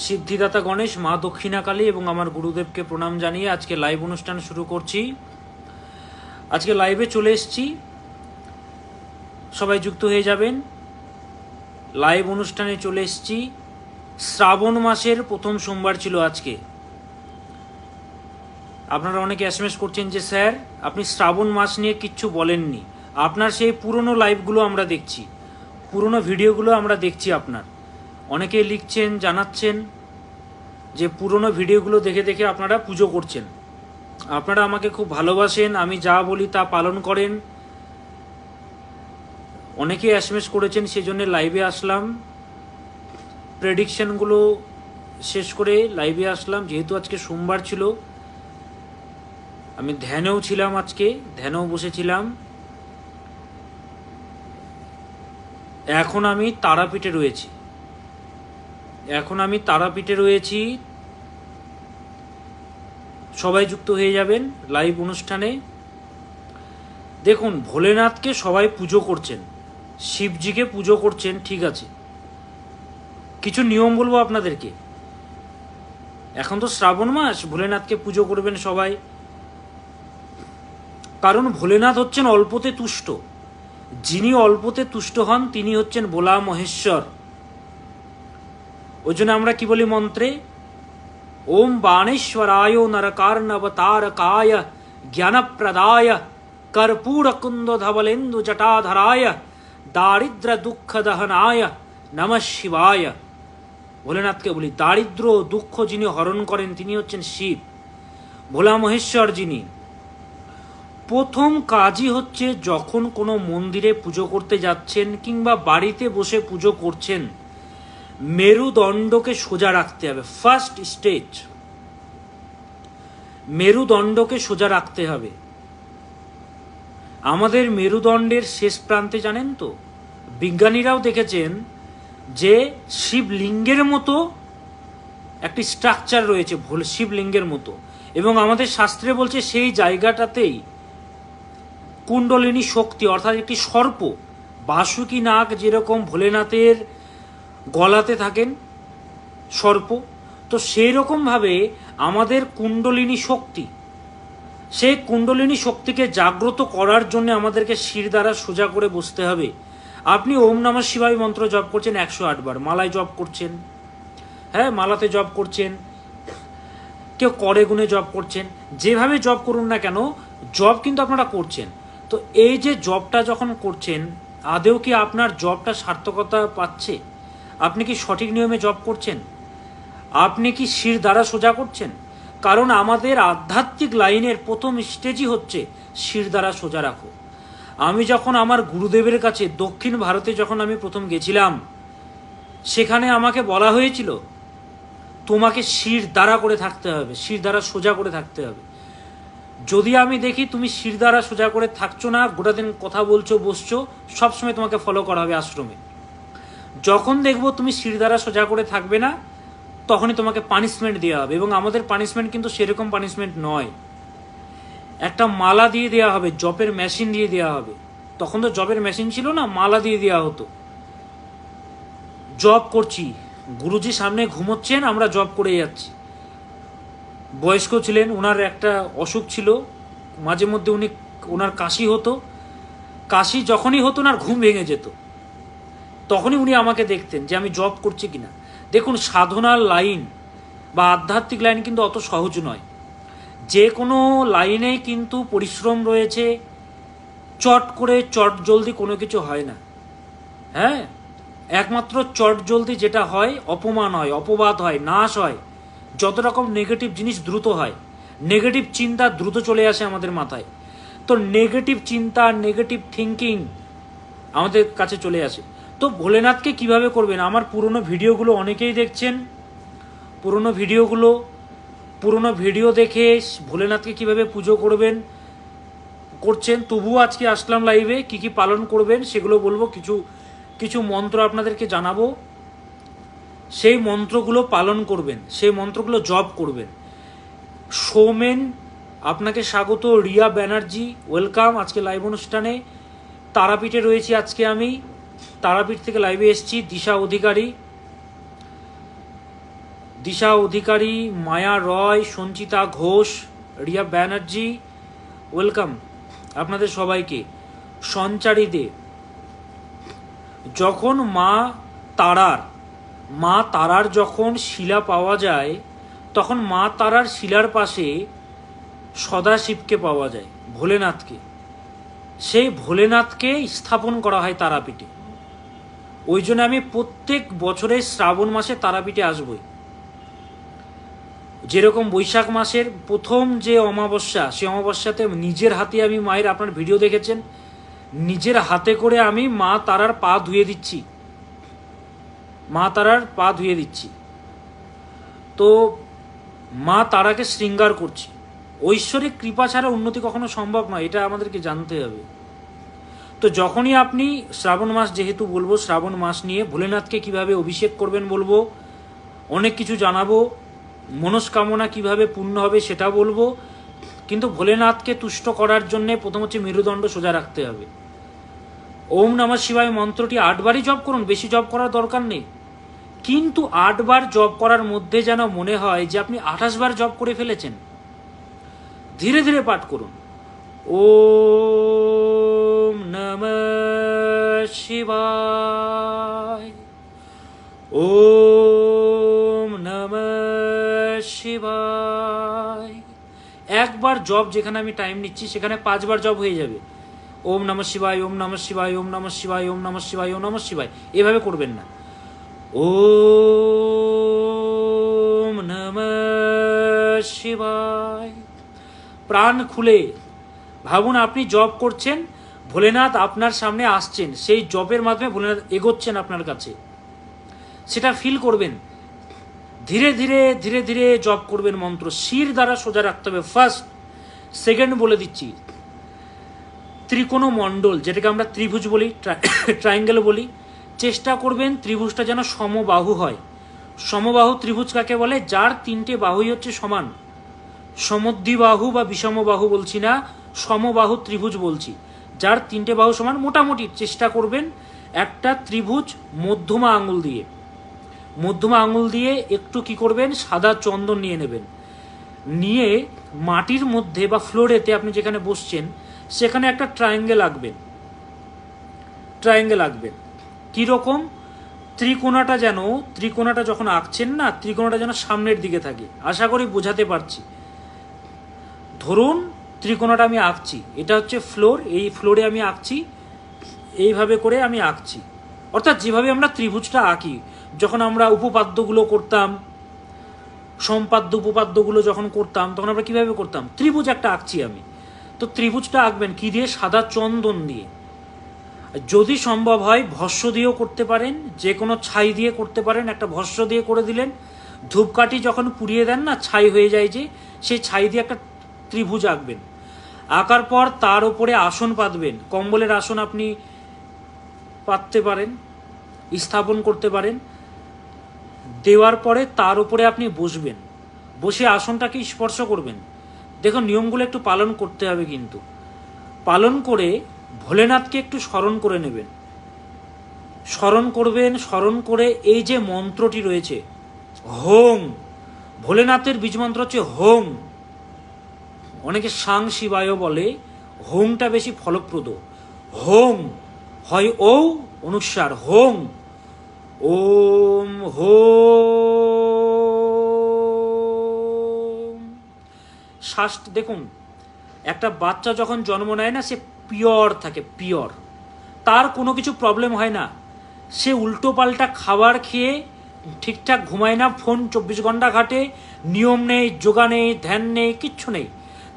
সিদ্ধিদাতা গণেশ, মা দক্ষিণাকালী এবং আমার গুরুদেবকে প্রণাম জানিয়ে আজকে লাইভ অনুষ্ঠান শুরু করছি। আজকে লাইভে চলে এসেছি, সবাই যুক্ত হয়ে যাবেন। লাইভ অনুষ্ঠানে চলে এসেছি। শ্রাবণ মাসের প্রথম সোমবার ছিল আজকে। আপনারা অনেকে এসএমএস করছেন যে স্যার আপনি শ্রাবণ মাস নিয়ে কিচ্ছু বলেননি। আপনার সেই পুরনো লাইভগুলো আমরা দেখছি, পুরনো ভিডিওগুলো আমরা দেখছি। আপনার অনেকে লিখছেন, জানাচ্ছেন যে পুরনো ভিডিওগুলো দেখে দেখে আপনারা পুজো করছেন। আপনারা আমাকে খুব ভালোবাসেন, আমি যা বলি তা পালন করেন। অনেকে এসএমএস করেছেন, সেজন্য লাইভে আসলাম। প্রেডিকশনগুলো শেষ করে লাইভে আসলাম। যেহেতু আজকে সোমবার ছিল, আমি ধ্যানেও ছিলাম, আজকে ধ্যানেও বসেছিলাম। এখন আমি তারাপীঠে রয়েছি। সবাই যুক্ত হয়ে যাবেন লাইভ অনুষ্ঠানে। দেখুন, ভোলেনাথকে সবাই পুজো করছেন, শিবজিকে পুজো করছেন, ঠিক আছে। কিছু নিয়ম বলবো আপনাদেরকে। এখন তো শ্রাবণ মাস, ভোলেনাথকে পুজো করবেন সবাই, কারণ ভোলেনাথ হচ্ছেন অল্পতে তুষ্ট। যিনি অল্পতে তুষ্ট হন তিনি হচ্ছেন ভোলা মহেশ্বর। ওই জন্য আমরা কি বলি মন্ত্রে, ওম বাণেশ্বরায় নরকার্ণবতারকায় জ্ঞানপ্রদায় কর্পূরকুন্দ ধবলেন্দু জটাধরায় দারিদ্র দুঃখ দহনায় নমঃ শিবায়। ভোলেনাথকে বলি দারিদ্র দুঃখ যিনি হরণ করেন তিনি হচ্ছেন শিব, ভোলা মহেশ্বর যিনি। প্রথম কাজই হচ্ছে, যখন কোনো মন্দিরে পুজো করতে যাচ্ছেন কিংবা বাড়িতে বসে পুজো করছেন, মেরুদণ্ডকে সোজা রাখতে হবে। ফার্স্ট স্টেজ, মেরুদণ্ডকে সোজা রাখতে হবে। আমাদের মেরুদণ্ডের শেষ প্রান্তে জানেন তো, বিজ্ঞানীরাও দেখেছেন যে শিবলিঙ্গের মতো একটি স্ট্রাকচার রয়েছে, শিবলিঙ্গের মতো। এবং আমাদের শাস্ত্রে বলছে সেই জায়গাটাতেই কুণ্ডলিনী শক্তি, অর্থাৎ একটি সর্প, বাসুকি নাগ যেরকম ভোলেনাথের গলাতে থাকেন সর্প, তো সেই রকমভাবে আমাদের কুণ্ডলিনী শক্তি, সেই কুণ্ডলিনী শক্তিকে জাগ্রত করার জন্য আমাদেরকে শির দ্বারা সোজা করে বসতে হবে। আপনি ওম নমঃ শিবায় মন্ত্র জপ করছেন 108 বার, মালায় জপ করছেন, হ্যাঁ মালাতে জপ করছেন, কেউ করে গুণে জপ করছেন, যেভাবে জপ করুন না কেন, জপ কিন্তু আপনারা করছেন। তো এই যে জপটা যখন করছেন, আদেও কি আপনার জপটা সার্থকতা পাচ্ছে? আপনি কি সঠিক নিয়মে জপ করছেন? আপনি কি শির দ্বারা সোজা করছেন? কারণ আমাদের আধ্যাত্মিক লাইনের প্রথম স্টেজই হচ্ছে শির দ্বারা সোজা রাখো। আমি যখন আমার গুরুদেবের কাছে দক্ষিণ ভারতে যখন আমি প্রথম গেছিলাম, সেখানে আমাকে বলা হয়েছিল তোমাকে শির দ্বারা করে থাকতে হবে, শির দ্বারা সোজা করে থাকতে হবে। যদি আমি দেখি তুমি শির দ্বারা সোজা করে থাকছো না, গোটা দিন কথা বলছো, বসছো, সবসময় তোমাকে ফলো করা হবে আশ্রমে। যখন দেখবো তুমি শির দ্বারা সোজা করে থাকবে না, তখনই তোমাকে পানিশমেন্ট দেওয়া হবে। এবং আমাদের পানিশমেন্ট কিন্তু সেরকম পানিশমেন্ট নয়। একটা মালা দিয়ে দেওয়া হবে, জপের মেশিন দিয়ে দেওয়া হবে। তখন তো জপের মেশিন ছিল না, মালা দিয়ে দেওয়া হতো। জপ করছি, গুরুজি সামনে ঘুমোচ্ছেন, আমরা জপ করে যাচ্ছি। বয়স্ক ছিলেন, ওনার একটা অসুখ ছিল, মাঝে মধ্যে ওনার কাশি হতো। কাশি যখনই হতো ওনার ঘুম ভেঙে যেত, তখনই উনি আমাকে দেখতেন যে আমি জব করছি কিনা। দেখুন, সাধনার লাইন বা আধ্যাত্মিক লাইন কিন্তু অত সহজ নয়। যে কোনো লাইনেই কিন্তু পরিশ্রম রয়েছে। চট করে চট জলদি কোনো কিছু হয় না। হ্যাঁ, একমাত্র চট জলদি যেটা হয়, অপমান হয়, অপবাদ হয়, নাশ হয়, যত রকম নেগেটিভ জিনিস দ্রুত হয়, নেগেটিভ চিন্তা দ্রুত চলে আসে আমাদের মাথায়। তো নেগেটিভ চিন্তা, নেগেটিভ থিঙ্কিং আমাদের কাছে চলে আসে। তো ভোলেনাথকে কিভাবে করবেন, আমার পুরনো ভিডিওগুলো অনেকেই দেখছেন। পুরনো ভিডিও দেখে ভোলেনাথকে কিভাবে পুজো করছেন। তবুও আজকে আসলাম লাইভে, কি কি পালন করবেন সেগুলো বলবো। কিছু মন্ত্র আপনাদেরকে জানাবো, সেই মন্ত্রগুলো পালন করবেন, সেই মন্ত্রগুলো জপ করবেন। সৌমেন, আপনাকে স্বাগত। রিয়া ব্যানার্জি, ওয়েলকাম আজকে লাইভ অনুষ্ঠানে। তারাপীঠে রয়েছি আজকে আমি, তারাপীঠ থেকে লাইভে এসেছি। দিশা অধিকারী, দিশা অধিকারী, মায়া রয়, সঞ্চিতা ঘোষ, রিয়া ব্যানার্জি, ওয়েলকাম আপনাদের সবাইকে। সঞ্চারী দে, যখন মা তারার যখন শিলা পাওয়া যায়, তখন মা তারার শিলার পাশে সদাশিবকে পাওয়া যায়, ভোলেনাথকে। সেই ভোলেনাথকে স্থাপন করা হয় তারাপীঠে। ওই জন্য আমি প্রত্যেক বছরে শ্রাবণ মাসে তারাপীঠে আসবই। যেরকম বৈশাখ মাসের প্রথম যে অমাবস্যা, সেই অমাবস্যাতে নিজের হাতে আমি মায়ের, আপনার ভিডিও দেখেছেন, নিজের হাতে করে আমি মা তারার পা ধুয়ে দিচ্ছি, মা তারার পা ধুয়ে দিচ্ছি। তো মা তারাকে শৃঙ্গার করছি। ঐশ্বরিক কৃপা ছাড়া উন্নতি কখনো সম্ভব নয়, এটা আমাদেরকে জানতে হবে। তো যখনই আপনি শ্রাবণ মাস যেহেতু বলবো, শ্রাবণ মাস নিয়ে ভোলেনাথকে কিভাবে অভিষেক করবেন বলবো, অনেক কিছু জানাবো, মনস্কামনা কিভাবে পূর্ণ হবে সেটা বলবো। কিন্তু ভোলেনাথকে তুষ্ট করার জন্য প্রথম হচ্ছে মেরুদণ্ড সোজা রাখতে হবে। ওম নমঃ শিবায় মন্ত্রটি 8 বারই জপ করুন, বেশি জপ করার দরকার নেই। কিন্তু 8 বার জপ করার মধ্যে যেন মনে হয় যে আপনি 28 বার জপ করে ফেলেছেন। ধীরে ধীরে পাঠ করুন। ওম নমঃ শিবায়, ওম নমঃ শিবায়। একবার জপ যেখানে আমি টাইম নিচ্ছি সেখানে 5 বার জপ হয়ে যাবে। ওম নমঃ শিবায়, ওম নমঃ শিবায়, ওম নমঃ শিবায়, ওম নমঃ শিবায়, ওম নমঃ শিবায়, এভাবে করবেন না। ওম নমঃ শিবায়। প্রাণ খুলে ভাবুন আপনি জপ করছেন, ভোলেনাথ আপনার সামনে আসছেন, সেই জপের মাধ্যমে ভোলেনাথ এগোচ্ছেন আপনার কাছে, সেটা ফিল করবেন। ধীরে ধীরে ধীরে ধীরে জপ করবেন মন্ত্র, শির দ্বারা সোজা রাখতে হবে। ফার্স্ট, সেকেন্ড বলে দিচ্ছি, ত্রিকোণ মণ্ডল, যেটাকে আমরা ত্রিভুজ বলি, ট্রায়াঙ্গেল বলি, চেষ্টা করবেন ত্রিভুজটা যেন সমবাহু হয়। সমবাহু ত্রিভুজ কাকে বলে? যার 3টে বাহুই হচ্ছে সমান। সমদ্বিবাহু বা বিষমবাহু বলছি না, সমবাহু ত্রিভুজ বলছি। যার 3টে বাহু সমান, মোটামুটি চেষ্টা করবেন একটা ত্রিভুজ মধ্যমা আঙুল দিয়ে একটু কি করবেন, সাদা চন্দন নিয়ে নেবেন। নিয়ে মাটির মধ্যে বা ফ্লোরেতে আপনি যেখানে বসছেন সেখানে একটা ট্রায়াঙ্গেল আঁকবেন। কীরকম? ত্রিকোণাটা যখন আঁকছেন না, ত্রিকোণাটা যেন সামনের দিকে থাকে। আশা করি বোঝাতে পারছি। ধরুন ত্রিকোণাটা আমি আঁকছি, এটা হচ্ছে ফ্লোর, এই ফ্লোরে আমি আঁকছি, এইভাবে করে আমি আঁকছি। অর্থাৎ যেভাবে আমরা ত্রিভুজটা আঁকি, যখন আমরা উপপাদ্যগুলো করতাম, সম্পাদ্য উপপাদ্যগুলো যখন করতাম, তখন আমরা কীভাবে করতাম? ত্রিভুজ একটা আঁকছি আমি। তো ত্রিভুজটা আঁকবেন কী দিয়ে? সাদা চন্দন দিয়ে। যদি সম্ভব হয় ভস্য দিয়েও করতে পারেন, যে কোনো ছাই দিয়ে করতে পারেন। একটা ভস্য দিয়ে করে দিলেন, ধূপকাঠি যখন পুড়িয়ে দেন না, ছাই হয়ে যায় যে, সেই ছাই দিয়ে একটা ত্রিভুজ আঁকবেন। আঁকার পর তার উপরে আসন পাতবেন। কম্বলের আসন আপনি পাততে পারেন, স্থাপন করতে পারেন। দেওয়ার পরে তার উপরে আপনি বসবেন, বসে আসনটাকে স্পর্শ করবেন। দেখুন নিয়মগুলো একটু পালন করতে হবে, কিন্তু পালন করে ভোলেনাথকে একটু স্মরণ করে নেবেন। স্মরণ করে এই যে মন্ত্রটি রয়েছে, হোং, ভোলেনাথের বীজ মন্ত্র হচ্ছে হোং। অনেকে সাং শিবায় বলে, হোংটা বেশি ফলপ্রদ। হোং হয় ও অনুসার, হোং, ওম হোম। শ্বাস দেখুন, একটা বাচ্চা যখন জন্ম নেয় না, সে পিওর থাকে, পিওর, তার কোনো কিছু প্রবলেম হয় না। সে উল্টো পাল্টা খাবার খেয়ে ঠিকঠাক ঘুমায় না, ফোন 24 ঘন্টা ঘাটে, নিয়ম নেই, যোগা নেই, ধ্যান নেই, কিচ্ছু নেই।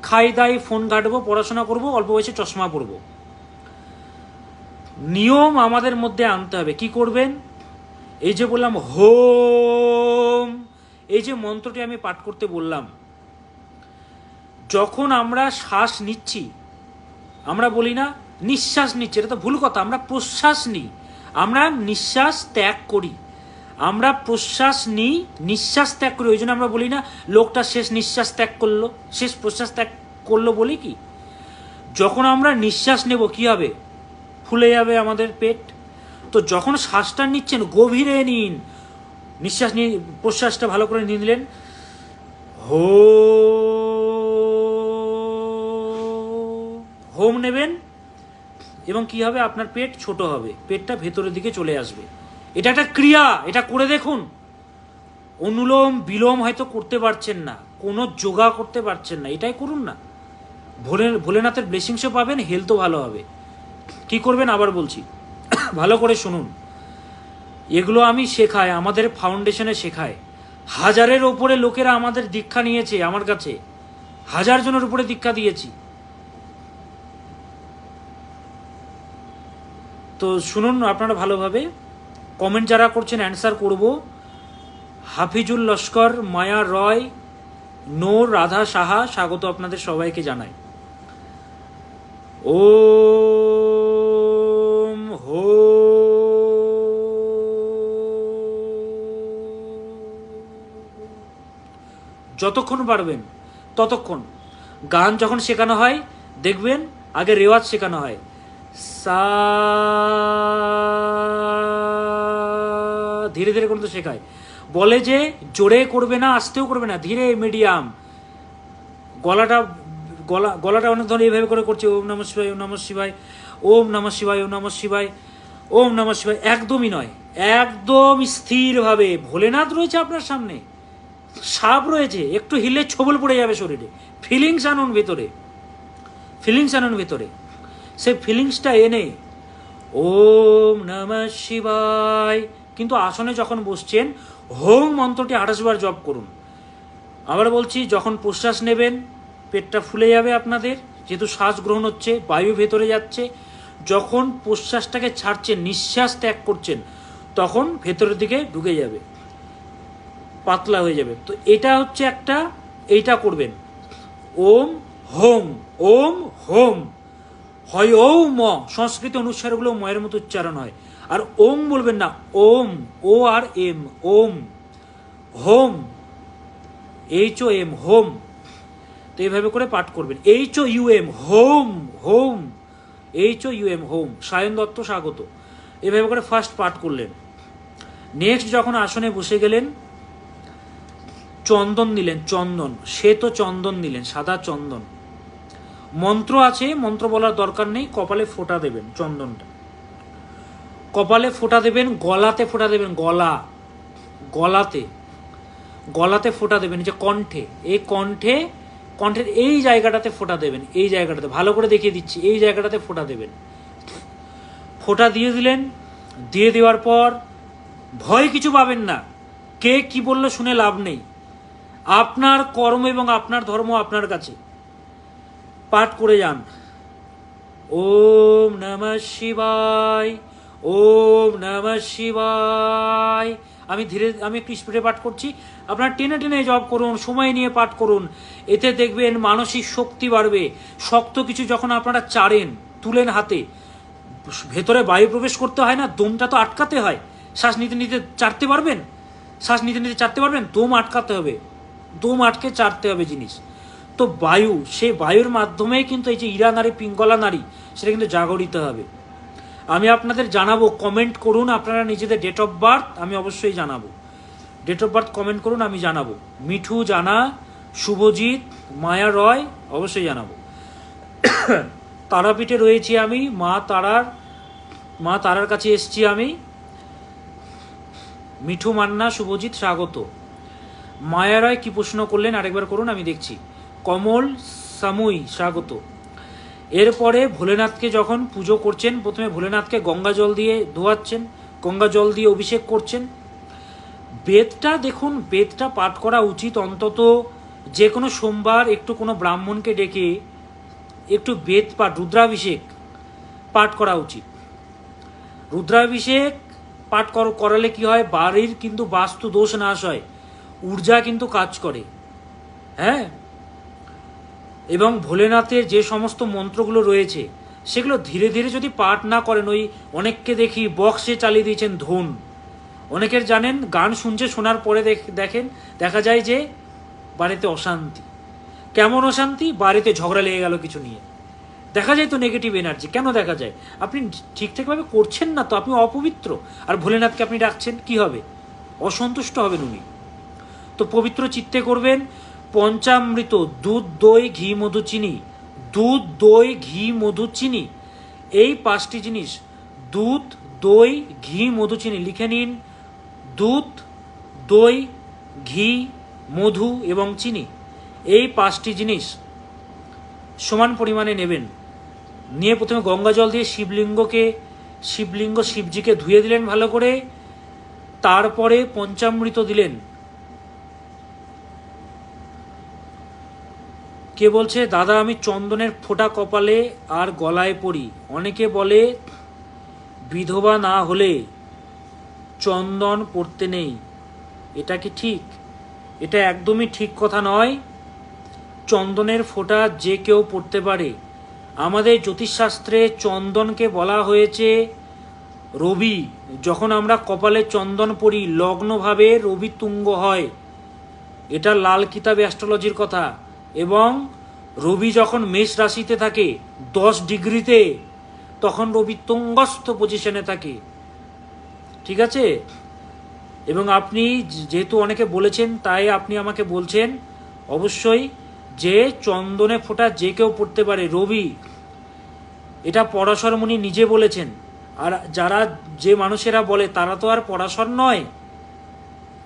খাই দাই, ফোন ঘাটবো, পড়াশোনা করবো, অল্প বয়সে চশমা পরবো। নিয়ম আমাদের মধ্যে আনতে হবে। কি করবেন? এই যে বললাম হোম, এই যে মন্ত্রটি আমি পাঠ করতে বললাম, যখন আমরা শ্বাস নিচ্ছি, আমরা বলি না নিঃশ্বাস নিচ্ছি, এটা তো ভুল কথা। আমরা প্রশ্বাস নিই, আমরা নিঃশ্বাস ত্যাগ করি। আমরা প্রশ্বাস নিই, নিঃশ্বাস ত্যাগ করি। ওই জন্য আমরা বলি না লোকটা শেষ নিঃশ্বাস ত্যাগ করলো, শেষ প্রশ্বাস ত্যাগ করলো বলি কি? যখন আমরা নিঃশ্বাস নেব কি হবে? ফুলে যাবে আমাদের পেট। তো যখন শ্বাসটা নিচ্ছেন, গভীরে নিন, নিঃশ্বাস নিয়ে প্রশ্বাসটা ভালো করে নিয়ে নিলেন। হো হোম নেবেন এবং কি হবে, আপনার পেট ছোট হবে, পেটটা ভেতরের দিকে চলে আসবে। এটা একটা ক্রিয়া, এটা করে দেখুন। অনুলোম বিলোম হয়তো করতে পারছেন না, কোনো যোগা করতে পারছেন না, এটাই করুন না। ভোলেনাথের ব্লেসিংসও পাবেন, হেলথও ভালো হবে। কি করবেন আবার বলছি, ভালো করে শুনুন। এগুলো আমি শেখাই, আমাদের ফাউন্ডেশনে শেখাই। 1000-এর ওপরে লোকেরা আমাদের দীক্ষা নিয়েছে আমার কাছে, 1000 জনের উপরে দীক্ষা দিয়েছি। তো শুনুন আপনারা ভালোভাবে, কমেন্ট যারা করছেন অ্যান্সার করব। হাফিজুল লস্কর, মায়া রয়, নূর, রাধা সাহা, স্বাগত আপনাদের সবাইকে জানাই। ওম হো যতক্ষণ পারবেন ততক্ষণ। গান যখন শেখানো হয় দেখবেন আগে রেওয়াজ শেখানো হয়, সা ধীরে ধীরে করে তো শেখায়। বলে যে জোরে করবে না, আস্তেও করবে না, ধীরে মিডিয়াম। গলাটা অনেক ধরনের এইভাবে করে করছে, ওম নমঃ শিবায়, ওম নমঃ শিবায়, ওম নমঃ শিবায়, ওম নমঃ শিবায়, ওম নমঃ শিবায়। একদমই নয়, একদম স্থিরভাবে। ভোলেনাথ রয়েছে আপনার সামনে, সাপ রয়েছে, একটু হিলে ছবল পড়ে যাবে শরীরে। ফিলিংস আনুন ভেতরে, ফিলিংস আনুন ভেতরে। সেই ফিলিংসটা এনে ওম নমঃ শিবায়, কিন্তু আসনে যখন বসছেন হোম মন্ত্রটি 28 বার জপ করুন। আবার বলছি, যখন প্রশ্বাস নেবেন পেটটা ফুলে যাবে আপনাদের, যেহেতু শ্বাস গ্রহণ হচ্ছে, বায়ু ভেতরে যাচ্ছে। যখন প্রশ্বাসটাকে ছাড়ছেন, নিঃশ্বাস ত্যাগ করছেন, তখন ভেতরের দিকে ঢুকে যাবে, পাতলা হয়ে যাবে। তো এটা হচ্ছে একটা, এইটা করবেন। ওম হোম, ওম হোম হয় ও ম, সংস্কৃত অনুচ্চারগুলো ময়ের মতো উচ্চারণ হয়। আর ওম বলবেন না, ওম, ও আর এম, ওম। হোম, HOM, হোম। তো এইভাবে করে পাঠ করবেন। HOUM, হোম, হোম, HOUM, হোম। সায়ন দত্ত, স্বাগত। এভাবে করে ফার্স্ট পাঠ করলেন। নেক্সট যখন আসনে বসে গেলেন, চন্দন নিলেন, চন্দন, শ্বেত চন্দন নিলেন, সাদা চন্দন। মন্ত্র আছে, মন্ত্র বলার দরকার নেই, কপালে ফোঁটা দেবেন চন্দনটা, কপালে ফোঁটা দেবেন, গলাতে ফোঁটা দেবেন, গলাতে গলাতে ফোঁটা দেবেন, যে কণ্ঠে, এই কণ্ঠের এই জায়গাটাতে ফোঁটা দেবেন, এই জায়গাটাতে ভালো করে দেখিয়ে দিচ্ছি, এই জায়গাটাতে ফোঁটা দেবেন। ফোঁটা দিয়ে দিলেন, দিয়ে দেওয়ার পর ভয় কিছু পাবেন না, কে কি বললো শুনে লাভ নেই। আপনার কর্ম এবং আপনার ধর্ম আপনার কাছে। পাঠ করে যান, ওম নমঃ শিবায়, ওম নমঃ শিবায়। আমি একটু স্পিডে পাঠ করছি, আপনার টেনে টেনে জপ করুন, সময় নিয়ে পাঠ করুন। এতে দেখবেন মানসিক শক্তি বাড়বে। শক্ত কিছু যখন আপনারা চাড়েন, তুলেন হাতে, ভেতরে বায়ু প্রবেশ করতে হয় না, দমটা তো আটকাতে হয়। শ্বাস নিতে নিতে চাড়তে পারবেন, শ্বাস নিতে নিতে চাড়তে পারবেন, দম আটকাতে হবে, দম আটকে চাড়তে হবে জিনিস। তো বায়ু, সেই বায়ুর মাধ্যমেই কিন্তু এই যে ইরা নারী, পিঙ্গলা নারী, সেটা কিন্তু জাগরিত হবে। আমি আপনাদের জানাবো, কমেন্ট করুন আপনারা নিজেদের ডেট অফ বার্থ, আমি অবশ্যই জানাবো। ডেট অফ বার্থ কমেন্ট করুন, আমি জানাবো। মিঠু জানা, শুভজিৎ, মায়া রয়, অবশ্যই জানাবো। তারাপীঠে রয়েছি আমি, মা তারার কাছে এসছি আমি। মিঠু মান্না, শুভজিৎ, স্বাগত। মায়া রয় কি প্রশ্ন করলেন আরেকবার করুন, আমি দেখছি। কমল সামুই, স্বাগত। এরপরে ভোলেনাথকে যখন পুজো করছেন, প্রথমে ভোলেনাথকে গঙ্গা জল দিয়ে ধোয়াচ্ছেন, গঙ্গা জল দিয়ে অভিষেক করছেন। বেদটা দেখুন, বেদটা পাঠ করা উচিত অন্তত যে কোনো সোমবার একটু কোনো ব্রাহ্মণকে ডেকে একটু বেদ পাঠ, রুদ্রাভিষেক পাঠ করা উচিত। রুদ্রাভিষেক পাঠ করালে কি হয়, বাড়ির কিন্তু বাস্তু দোষ নাশ হয়, ঊর্জা কিন্তু কাজ করে। হ্যাঁ, এবং ভোলেনাথের যে সমস্ত মন্ত্রগুলো রয়েছে সেগুলো ধীরে ধীরে যদি পাঠ না করেন, ওই অনেককে দেখি বক্সে চালিয়ে দিয়েছেন ধুন। অনেকের জানেন গান শুনছে, শোনার পরে দেখেন দেখা যায় যে বাড়িতে অশান্তি। কেমন অশান্তি? বাড়িতে ঝগড়া লেগে গেল কিছু নিয়ে, দেখা যায় তো নেগেটিভ এনার্জি। কেন দেখা যায়? আপনি ঠিকঠাকভাবে করছেন না তো, আপনি অপবিত্র। আর ভোলেনাথকে আপনি ডাকছেন, কি হবে? অসন্তুষ্ট হবেন উনি। তো পবিত্র চিত্তে করবেন পঞ্চামৃত, দুধ, দই, ঘি, মধু, চিনি। দুধ, দই, ঘি, মধু, চিনি, এই 5টি জিনিস। দুধ, দই, ঘি, মধু, চিনি লিখে নিন। দুধ, দই, ঘি, মধু এবং চিনি, এই 5টি জিনিস সমান পরিমাণে নেবেন। নিয়ে প্রথমে গঙ্গা জল দিয়ে শিবজিকে ধুয়ে দিলেন ভালো করে। তারপরে পঞ্চামৃত দিলেন। কে বলছে দাদা আমি চন্দনের ফোঁটা কপালে আর গলায় পরি। অনেকে বলে বিধবা না হলে চন্দন পড়তে নেই, এটা কি ঠিক? এটা একদমই ঠিক কথা নয়। চন্দনের ফোঁটা যে কেউ পড়তে পারে। আমাদের জ্যোতিষশাস্ত্রে চন্দনকে বলা হয়েছে রবি। যখন আমরা কপালে চন্দন পরি লগ্নভাবে রবি তুঙ্গ হয়, এটা লাল কিতাবে অ্যাস্ট্রোলজির কথা। এবং রবি যখন মেষ রাশিতে থাকে 10 ডিগ্রিতে, তখন রবি তুঙ্গস্থ পজিশনে থাকে, ঠিক আছে? এবং আপনি যেহেতু অনেকে বলেছেন, তাই আপনি আমাকে বলছেন অবশ্যই যে চন্দনে ফোঁটা যে কেউ পড়তে পারে, রবি। এটা পরাশর মুনি নিজে বলেছেন। আর যারা যে মানুষেরা বলে তারা তো আর পরাশর নয়।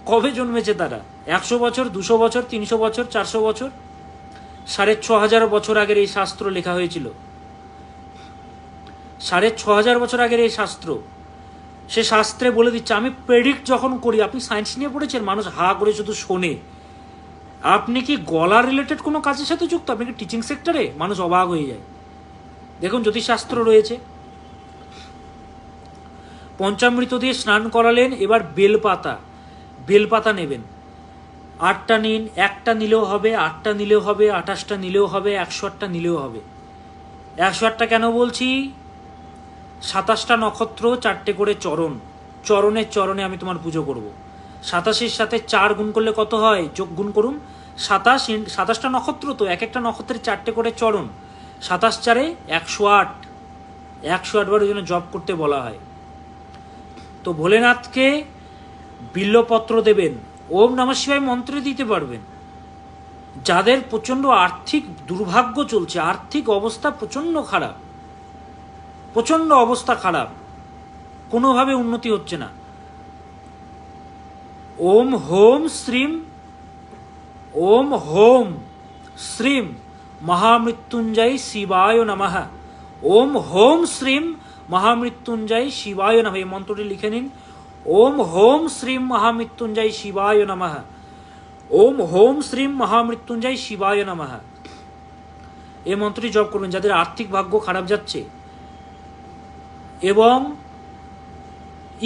কবে জন্মেছে তারা? 100 বছর, 200 বছর, 300 বছর, 400 বছর, 6500 বছর আগের এই শাস্ত্র লেখা হয়েছিল। 6500 বছর আগের এই শাস্ত্র। সে শাস্ত্রে বলে দিচ্ছে। আমি প্রেডিক্ট যখন করি, আপনি সায়েন্স নিয়ে পড়েছেন, মানুষ হা করে শুধু শোনে। আপনি কি গলা রিলেটেড কোনো কাজের সাথে যুক্ত? আপনি কি টিচিং সেক্টরে? মানুষ অবাক হয়ে যায়। দেখুন জ্যোতিষশাস্ত্র রয়েছে। পঞ্চামৃত দিয়ে স্নান করালেন। এবার বেলপাতা নেবেন। 8টা নিন। 1টা নিলেও হবে, 8টা নিলেও হবে, 28টা নিলেও হবে, 108টা নিলেও হবে। 108টা কেন বলছি? 27টা নক্ষত্র, 4টে করে চরণ। চরণে চরণে আমি তোমার পুজো করব। 27-এর সাথে 4 গুণ করলে কত হয়? যোগ গুণ করুন। 27টা নক্ষত্র, তো এক একটা নক্ষত্রের 4টে করে চরণ। 27 4-এ 108। 108 বার ওই জন্য জপ করতে বলা হয়। তো ভোলেনাথকে বিল্লপত্র দেবেন। ওম নমঃ শিবায় মন্ত্রে দিতে পারবেন। যাদের প্রচণ্ড আর্থিক দুর্ভাগ্য চলছে, আর্থিক অবস্থা প্রচণ্ড খারাপ, প্রচণ্ড অবস্থা খারাপ, কোনোভাবে উন্নতি হচ্ছে না, ওম হোম শ্রীম মহামৃত্যুঞ্জয় শিবায় নমঃ। ওম হোম শ্রীম মহামৃত্যুঞ্জয় শিবায় নমঃ। এই মন্ত্রটি লিখে নিন। ওম হোম শ্রীম মহামৃত্যুঞ্জয় শিবায় নমঃ। ওম হোম শ্রীম মহামৃত্যুঞ্জয় শিবায় নমঃ। এই মন্ত্রটি জপ করবেন যাদের আর্থিক ভাগ্য খারাপ যাচ্ছে। এবং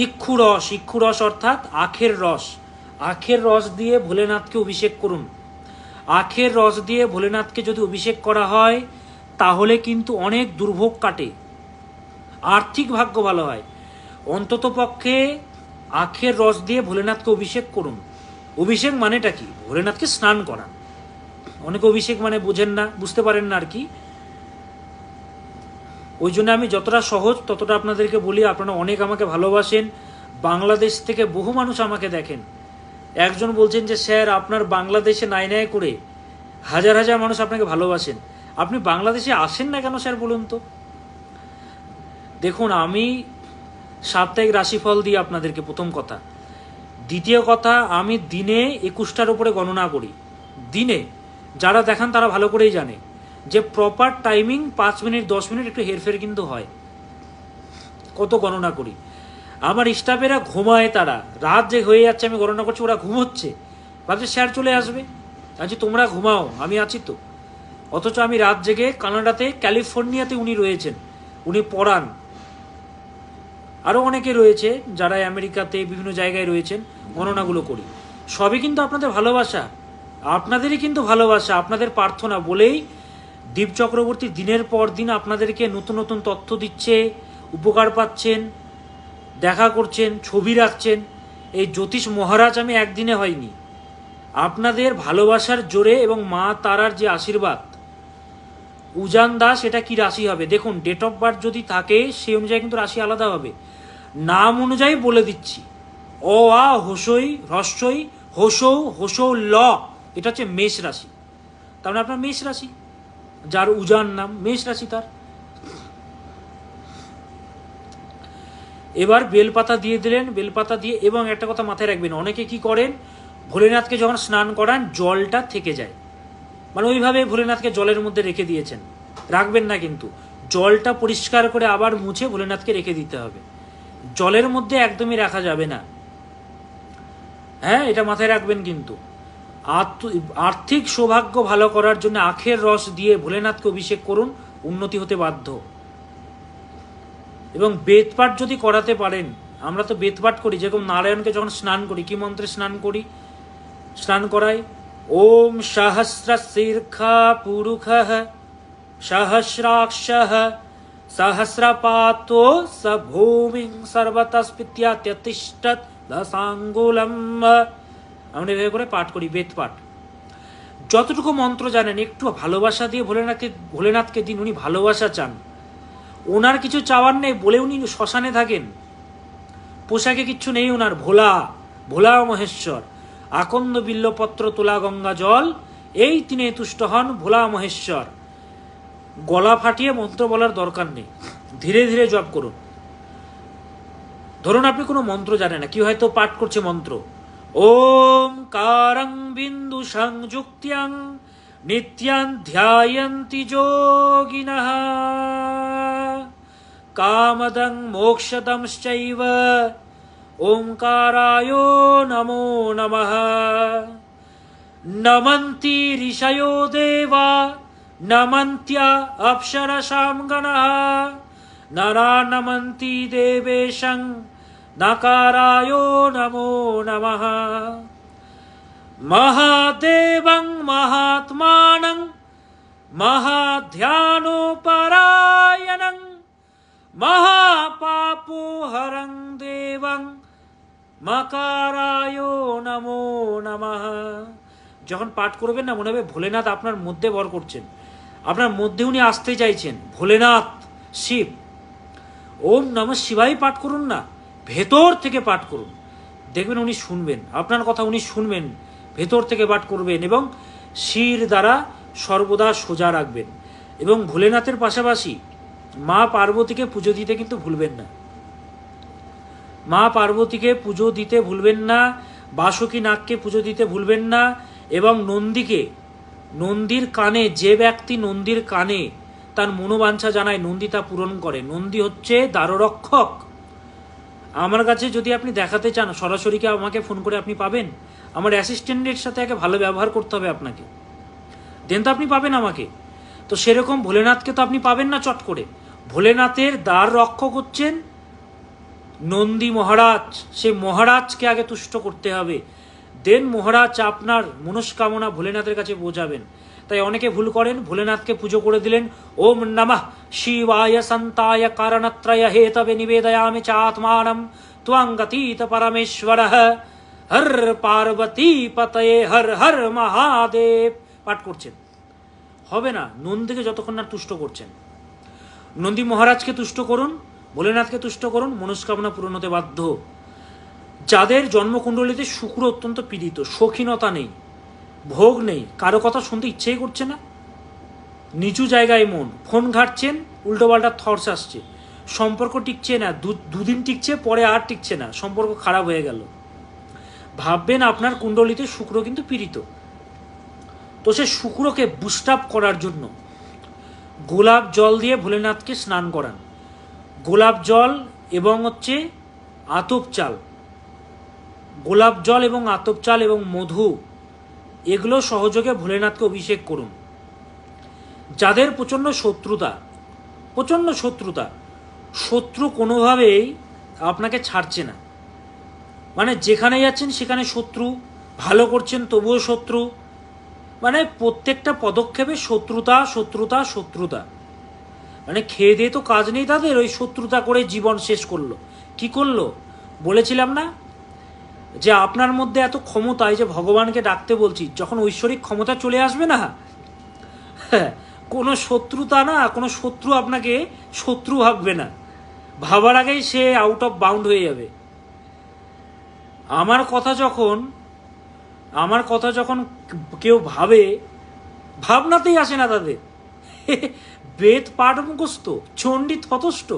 ইক্ষুরস অর্থাৎ আখের রস দিয়ে ভোলেনাথকে অভিষেক করুন। আখের রস দিয়ে ভোলেনাথকে যদি অভিষেক করা হয় তাহলে কিন্তু অনেক দুর্ভোগ কাটে, আর্থিক ভাগ্য ভালো হয়। অন্তত পক্ষে আখের রস দিয়ে ভোলেনাথকে অভিষেক করুন। অভিষেক মানেটা কি? ভোলেনাথকে স্নান করান। অনেকে অভিষেক মানে বোঝেন না, বুঝতে পারেন না আর কি। ওই জন্য আমি যতটা সহজ ততটা আপনাদেরকে বলি। আপনারা অনেক আমাকে ভালোবাসেন। বাংলাদেশ থেকে বহু মানুষ আমাকে দেখেন। একজন বলছেন যে স্যার আপনার বাংলাদেশে নাই করে হাজার হাজার মানুষ আপনাকে ভালোবাসেন, আপনি বাংলাদেশে আসেন না কেন স্যার বলুন তো? দেখুন, আমি সাপ্তাহিক রাশিফল দিই আপনাদেরকে, প্রথম কথা। দ্বিতীয় কথা, আমি দিনে 21টার উপরে গণনা করি। দিনে যারা দেখান তারা ভালো করেই জানে যে প্রপার টাইমিং 5 মিনিট 10 মিনিট একটু হেরফের কিন্তু হয়। কত গণনা করি। আমার স্টাফেরা ঘুমায়, তারা রাত যে হয়ে যাচ্ছে আমি গণনা করছি, ওরা ঘুমোচ্ছে, ভাবছে স্যার চলে আসবে। আচ্ছা তোমরা ঘুমাও, আমি আছি তো। অথচ আমি রাত জেগে কানাডাতে, ক্যালিফোর্নিয়াতে উনি রয়েছেন, উনি পড়ান। আরও অনেকে রয়েছে যারা আমেরিকাতে বিভিন্ন জায়গায় রয়েছেন, গণনাগুলো করি। সবই কিন্তু আপনাদের ভালোবাসা, আপনাদেরই কিন্তু ভালোবাসা, আপনাদের প্রার্থনা বলেই দীপ চক্রবর্তী দিনের পর দিন আপনাদেরকে নতুন নতুন তথ্য দিচ্ছে, উপকার পাচ্ছেন, দেখা করছেন, ছবি রাখছেন। এই জ্যোতিষ মহারাজ আমি একদিনে হয়নি, আপনাদের ভালোবাসার জোরে এবং মা তারার যে আশীর্বাদ। উজান দাস এটা কি রাশি হবে দেখুন, ডেট অফ বার্থ যদি থাকে সেই অনুযায়ী কিন্তু রাশি আলাদা হবে। নাম অনুযায়ী বলে দিচ্ছি, অ আ হসই হ্রস্বই হসৌ হসৌ ল, এটা হচ্ছে মেষ রাশি। তার মানে আপনার মেষ রাশি, যার উজান নাম মেষ রাশি তার। এবার বেলপাতা দিয়ে দিলেন, বেলপাতা দিয়ে, এবং একটা কথা মাথায় রাখবেন, অনেকে কি করেন, ভোলেনাথকে যখন স্নান করান জলটা থেকে যায়, মানে ওইভাবে ভোলেনাথকে জলের মধ্যে রেখে দিয়েছেন, রাখবেন না কিন্তু, জলটা পরিষ্কার করে আবার মুছে ভোলেনাথকে রেখে দিতে হবে, জলের মধ্যে একদমই রাখা যাবে না। হ্যাঁ, এটা মাথায় রাখবেন কিন্তু। আর্থিক সৌভাগ্য ভালো করার জন্য আখের রস দিয়ে ভোলেনাথকে অভিষেক করুন, উন্নতি হতে বাধ্য। এবং বেদপাঠ যদি করাতে পারেন, আমরা তো বেদপাঠ করি, যেরকম নারায়ণকে যখন স্নান করি, কি মন্ত্রে স্নান করি, স্নান করাই, ওম সহস্রশীর্ষা পুরুষঃ সহস্রাক্ষঃ সহস্রপাতো স ভূমিং সর্বতস্পিত্যাতিষ্ঠৎ দশাঙ্গুলম। আমরা এভাবে করে পাঠ করি বেদপাঠ। যতটুকু মন্ত্র জানেন একটু ভালোবাসা দিয়ে ভোলেনাথকে দিন, উনি ভালোবাসা চান, ওনার কিছু চাওয়ার নেই বলে উনি শ্মশানে থাকেন, পোশাকে কিচ্ছু নেই ওনার, ভোলা ভোলা মহেশ্বর, আকন্দ বিল্লপত্র তোলা গঙ্গা জল, এই তিনে তুষ্ট হন ভোলা মহেশ্বর। গলা ফাটিয়ে মন্ত্র বলার দরকার নেই, ধীরে ধীরে জপ করুন। ধরুন আপনি কোনো মন্ত্র জানেন না, কি হয়তো পাঠ করছে মন্ত্র, ওম কারং বিন্দু সংযুক্তিয়াং নিত্যাং ধ্যায়ন্তি যোগিনঃ কামদং মোক্ষদংশ্চৈব ওঙ্কারায় নমো নমঃ। নমন্তি ঋষयो দেবা নমন্ত্য অপ্সরসাম গণঃ নরা নমন্তি দেবেশং নকারায় নমো নমঃ। মহাদেবং মহাত্মানং মহাধ্যানোপরায়ণং মহাপাপোহরং দেবং মকারায় নমো নমঃ। যখন পাঠ করবেন না, মনে হবে ভোলেনাথ আপনার মধ্যে বর করছেন, আপনার মধ্যে উনি আসতে চাইছেন, ভোলেনাথ শিব। ওম নমঃ শিবায় পাঠ করুন না, ভেতর থেকে পাঠ করুন, দেখবেন উনি শুনবেন, আপনার কথা উনি শুনবেন, ভেতর থেকে পাঠ করবেন, এবং শির দ্বারা সর্বদা সোজা রাখবেন। এবং ভোলেনাথের পাশাপাশি মা পার্বতীকে পুজো দিতে কিন্তু ভুলবেন না, মা পার্বতীকে পুজো দিতে ভুলবেন না, বাসুকী নাগকে পুজো দিতে ভুলবেন না, এবং নন্দীকে, নন্দীর কানে, যে ব্যক্তি নন্দীর কানে তার মনোবাঞ্ছা জানায়, নন্দী তা পূরণ করে। নন্দী হচ্ছে দ্বাররক্ষক। আমার কাছে যদি আপনি দেখাতে চান, সরাসরি কি আমাকে ফোন করে আপনি পাবেন? আমার অ্যাসিস্ট্যান্টের সাথে আগে ভালো ব্যবহার করতে হবে আপনাকে, দেন তো আপনি পাবেন আমাকে। তো সেরকম ভোলেনাথকে তো আপনি পাবেন না চট করে। ভোলেনাথের দ্বার রক্ষক হচ্ছেন নন্দী মহারাজ, সেই মহারাজকে আগে তুষ্ট করতে হবে, দেন মহারাজ আপনার মনস্কামনা ভোলেনাথের কাছে বোঝাবেন। তাই অনেকে ভুল করেন, ভোলেনাথকে পুজো করে দিলেন, ওম নমঃ শিবায় সন্তায় কারণত্রয় হেতবে নিবেদয়ামি চাত্মানম ত্বং গতীত পরমেশ্বরঃ হর পার্বতী পতয়ে হর হর মহাদেব পাঠ করছেন, হবে না। নন্দীকে যতক্ষণ না তুষ্ট করছেন, নন্দী মহারাজকে তুষ্ট করুন, ভোলেনাথকে তুষ্ট করুন, মনস্কামনা পূরণ হতে বাধ্য। যাদের জন্মকুণ্ডলিতে শুক্র অত্যন্ত পীড়িত, শৌখিনতা নেই, ভোগ নেই, কারো কথা শুনতে ইচ্ছেই করছে না, নিচু জায়গায় মন, ফোন ঘাটছেন, উল্টোপাল্টা থটস আসছে, সম্পর্ক টিকছে না, দুদিন টিকছে, পরে আর টিকছে না, সম্পর্ক খারাপ হয়ে গেল, ভাববেন আপনার কুণ্ডলিতে শুক্র কিন্তু পীড়িত। তো সে শুক্রকে বুস্ট আপ করার জন্য গোলাপ জল দিয়ে ভোলেনাথকে স্নান করান। গোলাপ জল এবং হচ্ছে আতপ চাল, গোলাপ জল এবং আতপ চাল এবং মধু, এগুলো সহযোগে ভোলেনাথকে অভিষেক করুন। যাদের প্রচণ্ড শত্রুতা, প্রচণ্ড শত্রুতা, শত্রু কোনোভাবেই আপনাকে ছাড়ছে না, মানে যেখানে যাচ্ছেন সেখানে শত্রু, ভালো করছেন তবুও শত্রু, মানে প্রত্যেকটা পদক্ষেপে শত্রুতা শত্রুতা শত্রুতা, মানে খেয়ে দিয়ে তো কাজ নেই তাদের, ওই শত্রুতা করে জীবন শেষ করলো। কি করলো বলেছিলাম না, যে আপনার মধ্যে এত ক্ষমতা, এই যে ভগবানকে ডাকতে বলছি, যখন ঐশ্বরিক ক্ষমতা চলে আসবে না, কোনো শত্রুতা না, কোনো শত্রু আপনাকে শত্রু ভাববে না, ভাবার আগেই সে আউট অফ বাউন্ড হয়ে যাবে। আমার কথা যখন কেউ ভাবে, ভাবনাতেই আসে না তাদের। বেদ পাঠ মুখস্থ, চণ্ডী ততস্থ,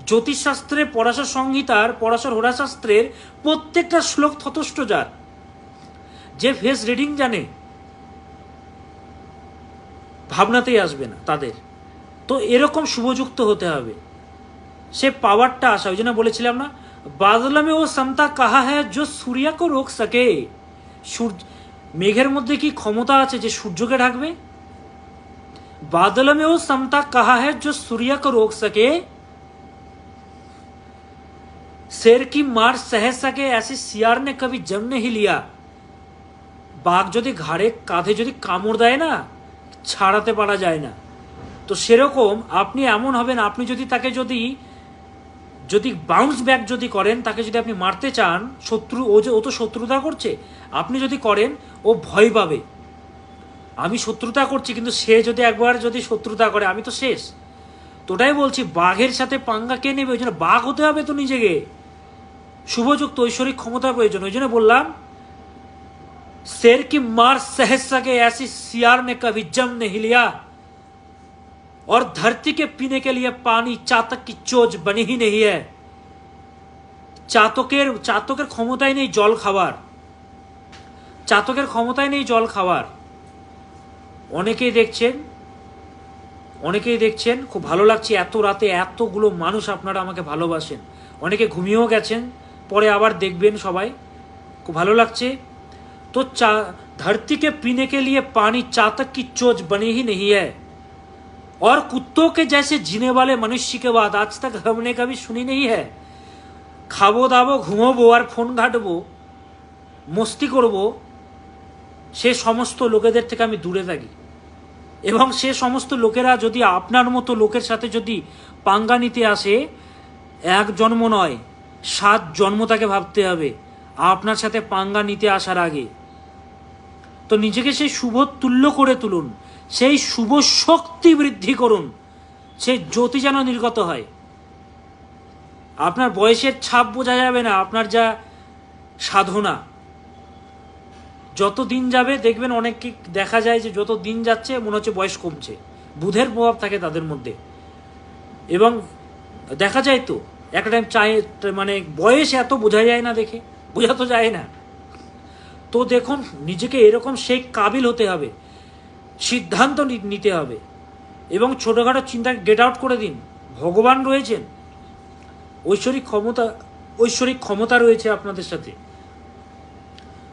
জ্যোতিষশাস্ত্রের পরাশর সংহিতার, পরাশর হোরাশাস্ত্রের প্রত্যেকটা শ্লোক ততস্থ, যার যে ফেস রিডিং জানে, ভাবনাতেই আসবে না তাদের। তো এরকম শুভযুক্ত হতে হবে, সে পাওয়ারটা আসা। ওই জন্য বলেছিলাম না, বাদলা মে ও সমতা কাহা হ্যায় जो सूर्य को रोक सके। সূর্য, মেঘের মধ্যে কি ক্ষমতা আছে যে সূর্যকে ঢাকবে? बादल में वो समता कहा है जो सूर्य को रोक सके, शेर की मार सह सके ऐसे सियार ने कभी जम नहीं लिया। বাঘ যদি ঘাড়ে কাঁধে যদি কামড় দেয় না, ছাড়াতে পারা যায় না। তো সেরকম আপনি এমন হবেন, আপনি যদি তাকে যদি বাউন্স ব্যাক যদি করেন, তাকে যদি আপনি মারতে চান, শত্রু ও তো শত্রুতা করছে, আপনি যদি করেন ও ভয় পাবে। আমি শত্রুতা করছি, কিন্তু সে যদি একবার যদি শত্রুতা করে, আমি তো শেষ। তো ওটাই বলছি, বাঘের সাথে পাঙ্গা কে নেবে? ওই জন্য বাঘ হতে হবে তো নিজেকে, শুভযুক্ত ঐশ্বরিক ক্ষমতার প্রয়োজন। ওই জন্য বললাম, शेर की मार सह सके ऐसी सियार ने कभी जम नहीं लिया, और धरती के पीने के लिए पानी चातक की चोज बनी ही नहीं है। চাতকের ক্ষমতায় নেই জল খাওয়ার, চাতকের ক্ষমতায় নেই জল খাওয়ার। অনেকেই দেখছেন, খুব ভালো লাগছে, এত রাতে এতগুলো মানুষ আপনারা আমাকে ভালোবাসেন। অনেকে ঘুমিয়েও গেছেন, পরে আবার দেখবেন সবাই, খুব ভালো লাগছে। तो धरती के पीने के लिए पानी चातक की चोज बनी ही नहीं है, और कुत्तों के जैसे जीने वाले मनुष्य के बाद आज तक हमने कभी सुनी नहीं है। खाबो दाबो घुमोबो और फोन घाटबो मस्ती करबो, সে সমস্ত লোকেদের থেকে আমি দূরে থাকি। এবং সে সমস্ত লোকেরা যদি আপনার মতো লোকের সাথে যদি পাঙ্গা নিতে আসে, এক জন্ম নয় 7 জন্ম তাকে ভাবতে হবে আপনার সাথে পাঙ্গা নিতে আসার আগে। তো নিজেকে সেই শুভ তুল্য করে তুলুন, সেই শুভ শক্তি বৃদ্ধি করুন, সেই জ্যোতি যেন নির্গত হয়। আপনার বয়সের ছাপ বোঝা যাবে না, আপনার যা সাধনা। যত দিন যাবে দেখবেন, অনেককে দেখা যায় যে যত দিন যাচ্ছে মনে হচ্ছে বয়স কমছে, বুধের প্রভাব থাকে তাদের মধ্যে। এবং দেখা যায় তো একটা টাইম মানে বয়স এত বোঝা যায় না, বোঝা তো যায় না। তো দেখুন, নিজেকে এরকম সেই কাবিল হতে হবে, সিদ্ধান্ত নিতে হবে, এবং ছোটোখাটো চিন্তাকে গেট আউট করে দিন। ভগবান রয়েছেন, ঐশ্বরিক ক্ষমতা রয়েছে আপনাদের সাথে।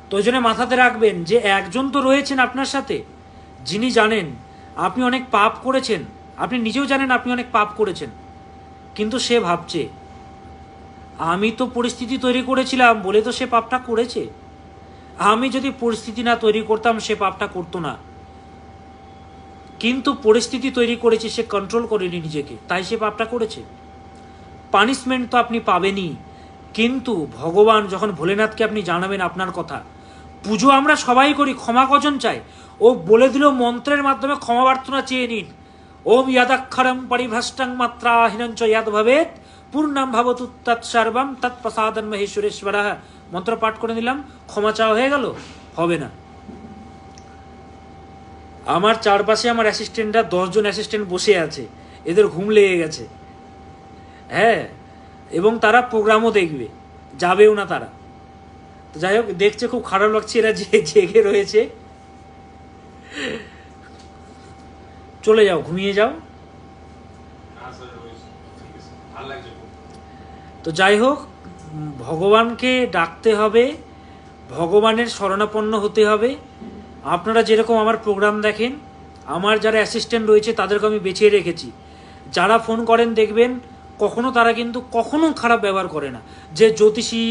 তো ওই জন্য মাথাতে রাখবেন যে একজন তো রয়েছেন আপনার সাথে, যিনি জানেন আপনি অনেক পাপ করেছেন, আপনি নিজেও জানেন আপনি অনেক পাপ করেছেন, কিন্তু সে ভাবছে আমি তো পরিস্থিতি তৈরি করেছিলাম বলে তো সে পাপটা করেছে। আমি যদি পরিস্থিতি না তৈরি করতাম, সে পাপটা করতো না। কিন্তু পরিস্থিতি তৈরি করেছে, সে কন্ট্রোল করেনি নিজেকে, তাই সে পাপটা করেছে। পানিশমেন্ট তো আপনি পাবেনই, কিন্তু ভগবান যখন ভোলেনাথকে আপনি জানাবেন আপনার কথা। পুজো আমরা সবাই করি, ক্ষমা কজন চাই? ও বলে দিল মন্ত্রের মাধ্যমে ক্ষমা প্রার্থনা চেয়ে নিন। ওম ইয়াদাক্ষরম পরিভ্রষ্টং মাত্রা হিনঞ্চ ইয়াদ ভবেত পূর্ণাম ভবতু তৎসর্বম তৎপ্রসাদন মহেশ্বরেশ্বর। মন্ত্র পাঠ করে নিলাম, ক্ষমা চাওয়া হয়ে গেল? হবে না। আমার চারপাশে আমার অ্যাসিস্ট্যান্টরা 10 জন অ্যাসিস্ট্যান্ট বসে আছে, এদের ঘুম লেগে গেছে। হ্যাঁ, এবং তারা প্রোগ্রামও দেখবে, যাবেও না তারা। তো যাই হোক, দেখছে খুব খারাপ লাগছে, এরা জেগে রয়েছে। চলে যাও, ঘুমিয়ে যাও। তো যাই হোক, ভগবানকে ডাকতে হবে, ভগবানের শরণাপন্ন হতে হবে। আপনারা যেরকম আমার প্রোগ্রাম দেখেন, আমার যারা অ্যাসিস্ট্যান্ট রয়েছে তাদেরকে আমি বেছে রেখেছি। যারা ফোন করেন দেখবেন কখনো তারা কিন্তু কখনো খারাপ ব্যবহার করে না। যে জ্যোতিষী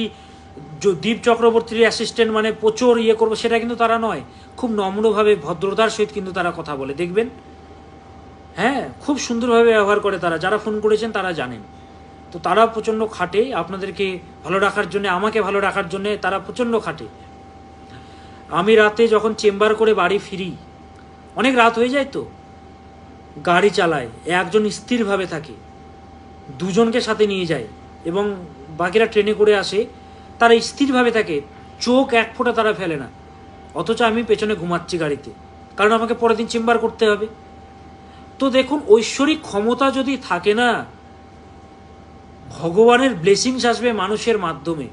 দীপ চক্রবর্তীর অ্যাসিস্ট্যান্ট মানে প্রচুর ইয়ে করবো, সেটা কিন্তু তারা নয়। খুব নম্রভাবে ভদ্রতার সহিত কিন্তু তারা কথা বলে, দেখবেন। হ্যাঁ, খুব সুন্দরভাবে ব্যবহার করে তারা। যারা ফোন করেছেন তারা জানেন। তো তারা প্রচণ্ড খাটে আপনাদেরকে ভালো রাখার জন্য, আমাকে ভালো রাখার জন্য তারা প্রচণ্ড খাটে। আমি রাতে যখন চেম্বার করে বাড়ি ফিরি, অনেক রাত হয়ে যায়, তো গাড়ি চালায়, একজন স্থিরভাবে থাকে, 2 জনকে সাথে নিয়ে যায়, এবং বাকিরা ট্রেনে করে আসে। তারা স্থিরভাবে থাকে, চোখ এক ফোঁটা তারা ফেলে না, অথচ আমি পেছনে ঘুমাচ্ছি গাড়িতে, কারণ আমাকে পরের দিন চেম্বার করতে হবে। তো দেখুন, ঐশ্বরিক ক্ষমতা যদি থাকে না, ভগবানের ব্লেসিংস আসবে মানুষের মাধ্যমে।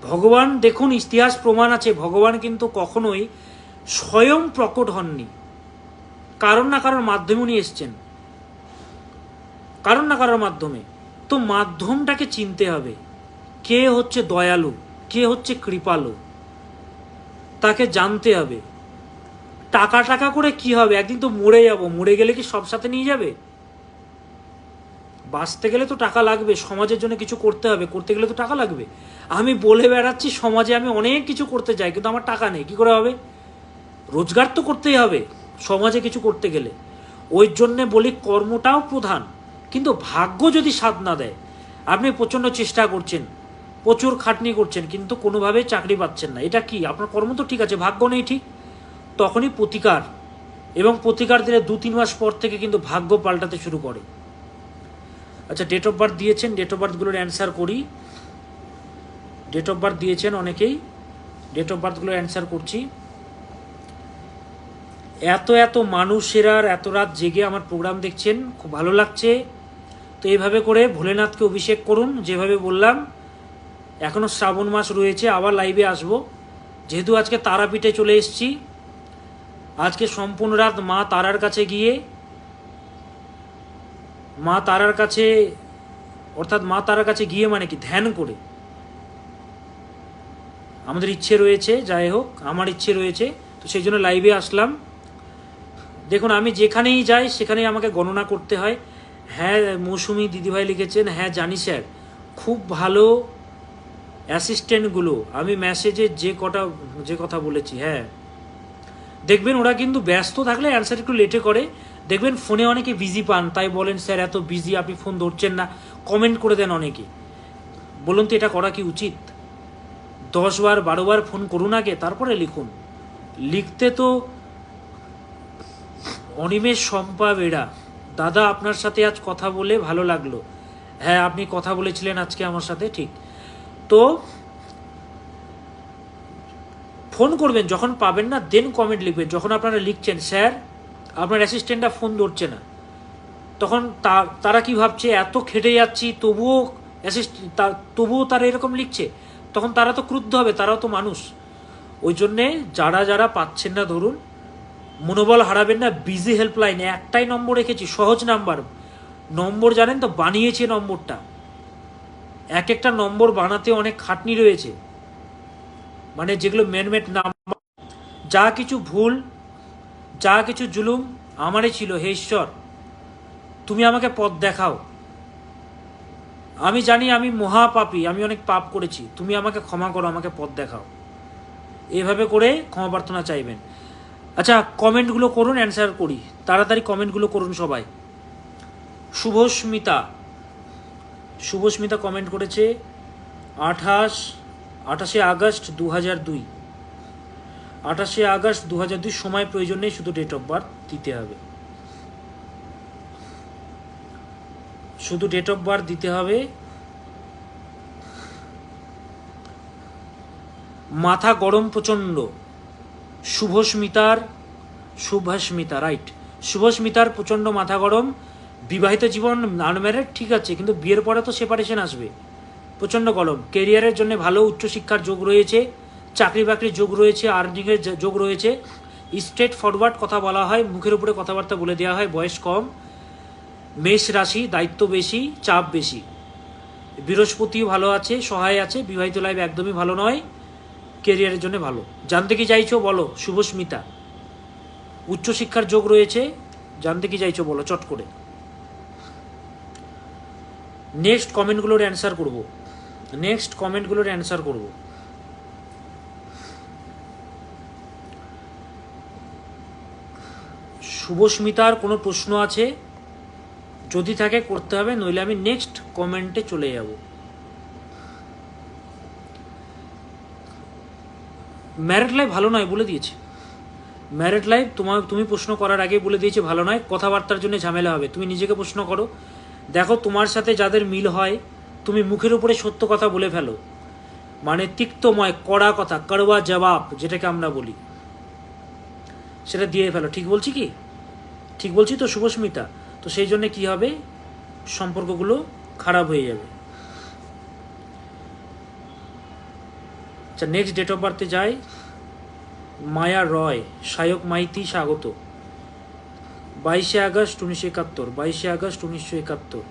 ভগবান, দেখুন ইতিহাস প্রমাণ আছে, ভগবান কিন্তু কখনোই স্বয়ং প্রকট হননি, কারণ না কারোর মাধ্যমে উনি এসছেন, কারণ না কারোর মাধ্যমে। তো মাধ্যমটাকে চিনতে হবে, কে হচ্ছে দয়ালু, কে হচ্ছে কৃপালু, তাকে জানতে হবে। টাকা টাকা করে কি হবে, একদিন তো মরে যাব, মরে গেলে কি সব সাথে নিয়ে যাবে? বাঁচতে গেলে তো টাকা লাগবে, সমাজের জন্য কিছু করতে হবে, করতে গেলে তো টাকা লাগবে। আমি বলে বেড়াচ্ছি সমাজে আমি অনেক কিছু করতে চাই, কিন্তু আমার টাকা নেই, কি করে হবে? রোজগার তো করতেই হবে সমাজে কিছু করতে গেলে। ওই জন্যে বলি কর্মটাও প্রধান, কিন্তু ভাগ্য যদি সাথ না দেয়, আপনি প্রচণ্ড চেষ্টা করছেন, প্রচুর খাটনি করছেন, কিন্তু কোনোভাবেই চাকরি পাচ্ছেন না, এটা কি? আপনার কর্ম তো ঠিক আছে, ভাগ্য নেই ঠিক। তখনই প্রতিকার, এবং প্রতিকার দিলে 2-3 মাস পর থেকে কিন্তু ভাগ্য পাল্টাতে শুরু করে। আচ্ছা, ডেট অফ বার্থ দিয়েছেন, ডেট অফ বার্থগুলোর অ্যান্সার করি। ডেট অফ বার্থ দিয়েছেন অনেকেই, ডেট অফ বার্থগুলোর অ্যান্সার করছি। এত মানুষেরা এত রাত জেগে আমার প্রোগ্রাম দেখছেন, খুব ভালো লাগছে। তো এইভাবে করে ভোলেনাথকে অভিষেক করুন, যেভাবে বললাম। এখনও শ্রাবণ মাস রয়েছে, আবার লাইভে আসব। যেহেতু আজকে তারাপীঠে চলে এসেছি, আজকে সম্পূর্ণ রাত মা তারার কাছে গিয়ে, মা তারার কাছে, অর্থাৎ মা তারার কাছে গিয়ে মানে কি, ধ্যান করে আমাদের ইচ্ছে রয়েছে। যাই হোক, আমার ইচ্ছে রয়েছে, তো সেই জন্য লাইভে আসলাম। দেখুন, আমি যেখানেই যাই সেখানেই আমাকে গণনা করতে হয়। হ্যাঁ, মৌসুমি দিদিভাই লিখেছেন, হ্যাঁ জানি স্যার, খুব ভালো অ্যাসিস্ট্যান্টগুলো, আমি মেসেজে যে কথা বলেছি। হ্যাঁ, দেখবেন ওরা কিন্তু ব্যস্ত থাকলে অ্যান্সার একটু লেটে করে, দেখবেন ফোনে অনেকে বিজি পান, তাই বলেন স্যার এত বিজি আপনি ফোন ধরছেন না, কমেন্ট করে দেন অনেকে। বলুন তো এটা করা কি উচিত? 10 বার 12 বার ফোন করুন আগে, তারপরে লিখুন। লিখতে তো অনিমেষ শম্পা বেড়া, দাদা আপনার সাথে আজ কথা বলে ভালো লাগলো। হ্যাঁ, আপনি কথা বলেছিলেন আজকে আমার সাথে, ঠিক। তো ফোন করবেন যখন পাবেন না, দেন কমেন্ট লিখবেন। যখন আপনারা লিখছেন স্যার আপনার অ্যাসিস্ট্যান্টটা ফোন ধরছে না, তখন তারা কি ভাবছে, এত খেটে যাচ্ছি তবুও তারা এরকম লিখছে, তখন তারা তো ক্রুদ্ধ হবে, তারাও তো মানুষ। ওই জন্যে যারা পাচ্ছেন না, ধরুন মনোবল হারাবেন না। বিজি হেল্পলাইনে একটাই নম্বর রেখেছি, সহজ নম্বর জানেন তো, বানিয়েছে নম্বরটা, একটা নম্বর বানাতে অনেক খাটনি রয়েছে, মানে যেগুলো মেনমেড নাম্বার। যা কিছু ভুল, যা কিছু জুলুম আমারই ছিল, হে ঈশ্বর তুমি আমাকে পথ দেখাও। আমি জানি আমি মহাপাপী, আমি অনেক পাপ করেছি, তুমি আমাকে ক্ষমা করো, আমাকে পথ দেখাও। এভাবে করে ক্ষমা প্রার্থনা চাইবেন। আচ্ছা, কমেন্টগুলো করুন, অ্যান্সার করি, তাড়াতাড়ি কমেন্টগুলো করুন সবাই। শুভস্মিতা কমেন্ট করেছে 28 আগস্ট 2002, 28 আগস্ট 2002। সময় প্রয়োজন নেই, শুধু ডেট অফ বার্থ দিতে হবে, শুধু ডেট অফ বার্থ দিতে হবে। মাথা গরম প্রচণ্ড, শুভস্মিতা রাইট, শুভস্মিতার প্রচণ্ড মাথা গরম। বিবাহিত জীবন আনম্যারেড ঠিক আছে, কিন্তু বিয়ের পরে তো সেপারেশন আসবে, প্রচণ্ড গরম। কেরিয়ারের জন্য ভালো, উচ্চশিক্ষার যোগ রয়েছে, চাকরি বাকরির যোগ রয়েছে, আর্নিংয়ের যোগ রয়েছে। স্ট্রেট ফরওয়ার্ড কথা বলা হয়, মুখের উপরে কথাবার্তা বলে দেওয়া হয়। বয়স কম, মেষ রাশি, দায়িত্ব বেশি, চাপ বেশি। বৃহস্পতিও ভালো আছে, সহায় আছে। বিবাহিত লাইফ একদমই ভালো নয়, কেরিয়ারের জন্য ভালো। জানতে কি চাইছো বলো শুভস্মিতা? উচ্চশিক্ষার যোগ রয়েছে, জানতে কি চাইছো বলো চট করে। নেক্সট কমেন্টগুলোর অ্যান্সার করব। শুভস্মিতার কোনো প্রশ্ন আছে? যদি থাকে করতে হবে, নইলে আমি নেক্সট কমেন্টে চলে যাব। ম্যারিড লাইফ ভালো নয় বলে দিয়েছে, ম্যারিড লাইফ তুমি প্রশ্ন করার আগে বলে দিয়েছে ভালো নয়। কথাবার্তার জন্য ঝামেলা হবে, তুমি নিজেকে প্রশ্ন করো। দেখো তোমার সাথে যাদের মিল হয়, তুমি মুখের উপরে সত্য কথা বলে ফেলো। মানে তিক্তময় কড়া কথা, কড়বা জবাব যেটাকে আমরা বলি, সেটা দিয়ে ফেলো। ঠিক বলছি কি? ঠিক বলছি তো শুভস্মিতা? তো সেই জন্য কি হবে, সম্পর্কগুলো খারাপ হয়ে যাবে। আচ্ছা, নেক্সট ডেট অফ বার্থে যাই। মায়া রয়, সায়ক মাইতি, স্বাগত। 22 আগস্ট 1971, 22 আগস্ট 1971।